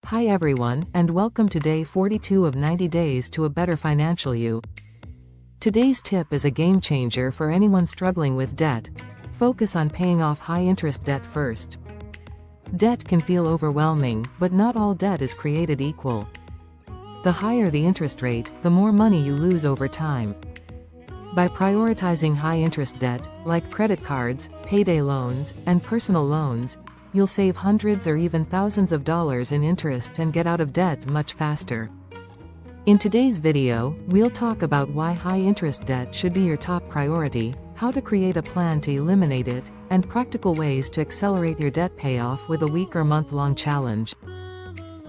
Hi everyone, and welcome to day 42 of 90 days to a better financial you. Today's tip is a game changer for anyone struggling with debt. Focus on paying off high-interest debt first. Debt can feel overwhelming, but not all debt is created equal. The higher the interest rate, the more money you lose over time. By prioritizing high-interest debt, like credit cards, payday loans, and personal loans, you'll save hundreds or even thousands of dollars in interest and get out of debt much faster. In today's video, we'll talk about why high-interest debt should be your top priority, how to create a plan to eliminate it, and practical ways to accelerate your debt payoff with a week or month-long challenge.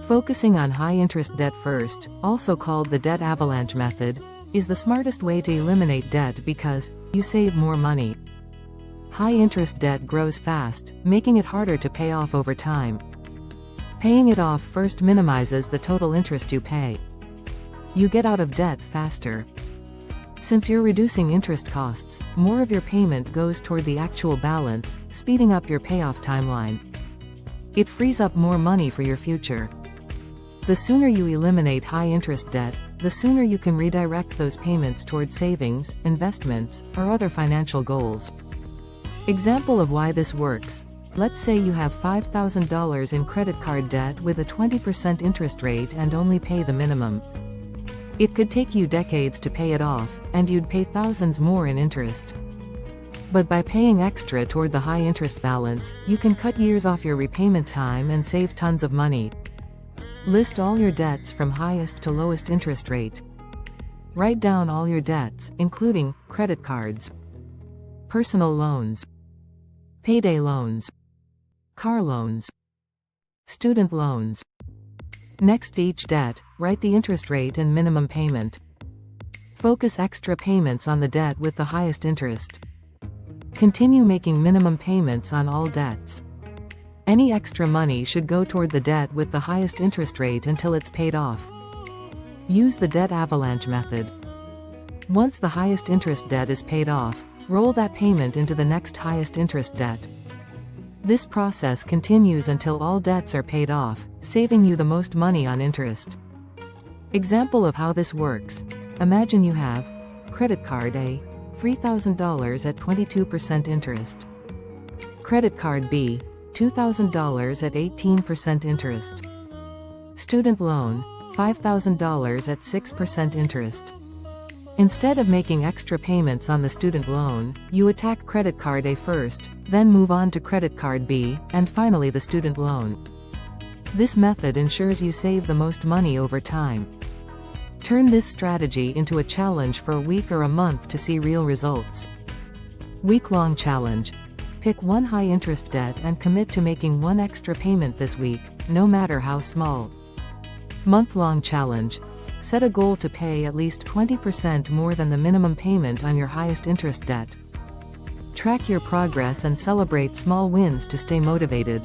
Focusing on high-interest debt first, also called the debt avalanche method, is the smartest way to eliminate debt because you save more money. High-interest debt grows fast, making it harder to pay off over time. Paying it off first minimizes the total interest you pay. You get out of debt faster. Since you're reducing interest costs, more of your payment goes toward the actual balance, speeding up your payoff timeline. It frees up more money for your future. The sooner you eliminate high-interest debt, the sooner you can redirect those payments toward savings, investments, or other financial goals. Example of why this works. Let's say you have $5,000 in credit card debt with a 20% interest rate and only pay the minimum. It could take you decades to pay it off, and you'd pay thousands more in interest. But by paying extra toward the high interest balance, you can cut years off your repayment time and save tons of money. List all your debts from highest to lowest interest rate. Write down all your debts, including credit cards, personal loans, payday loans, car loans, student loans. Next to each debt, write the interest rate and minimum payment. Focus extra payments on the debt with the highest interest. Continue making minimum payments on all debts. Any extra money should go toward the debt with the highest interest rate until it's paid off. Use the debt avalanche method. Once the highest interest debt is paid off, roll that payment into the next highest interest debt. This process continues until all debts are paid off, saving you the most money on interest. Example of how this works. Imagine you have credit card A, $3,000 at 22% interest. Credit card B, $2,000 at 18% interest. Student loan, $5,000 at 6% interest. Instead of making extra payments on the student loan, you attack credit card A first, then move on to credit card B, and finally the student loan. This method ensures you save the most money over time. Turn this strategy into a challenge for a week or a month to see real results. Week-long challenge. Pick one high-interest debt and commit to making one extra payment this week, no matter how small. Month-long challenge. Set a goal to pay at least 20% more than the minimum payment on your highest interest debt. Track your progress and celebrate small wins to stay motivated.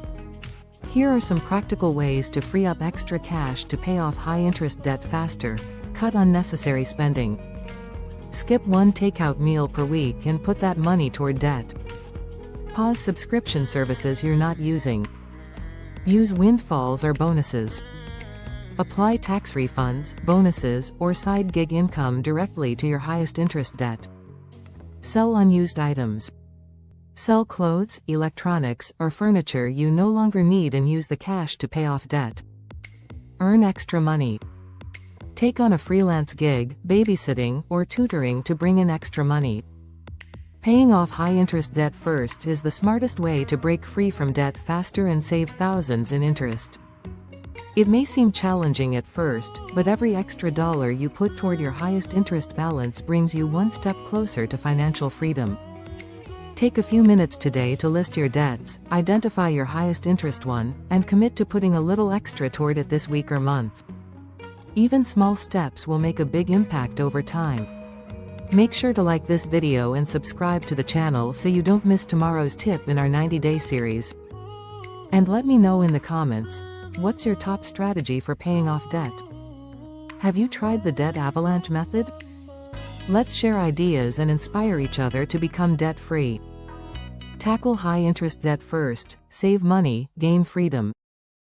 Here are some practical ways to free up extra cash to pay off high-interest debt faster. Cut unnecessary spending. Skip one takeout meal per week and put that money toward debt. Pause subscription services you're not using. Use windfalls or bonuses. Apply tax refunds, bonuses, or side gig income directly to your highest interest debt. Sell unused items. Sell clothes, electronics, or furniture you no longer need and use the cash to pay off debt. Earn extra money. Take on a freelance gig, babysitting, or tutoring to bring in extra money. Paying off high-interest debt first is the smartest way to break free from debt faster and save thousands in interest. It may seem challenging at first, but every extra dollar you put toward your highest interest balance brings you one step closer to financial freedom. Take a few minutes today to list your debts, identify your highest interest one, and commit to putting a little extra toward it this week or month. Even small steps will make a big impact over time. Make sure to like this video and subscribe to the channel so you don't miss tomorrow's tip in our 90-day series. And let me know in the comments, what's your top strategy for paying off debt? Have you tried the debt avalanche method? Let's share ideas and inspire each other to become debt-free. Tackle high-interest debt first, save money, gain freedom.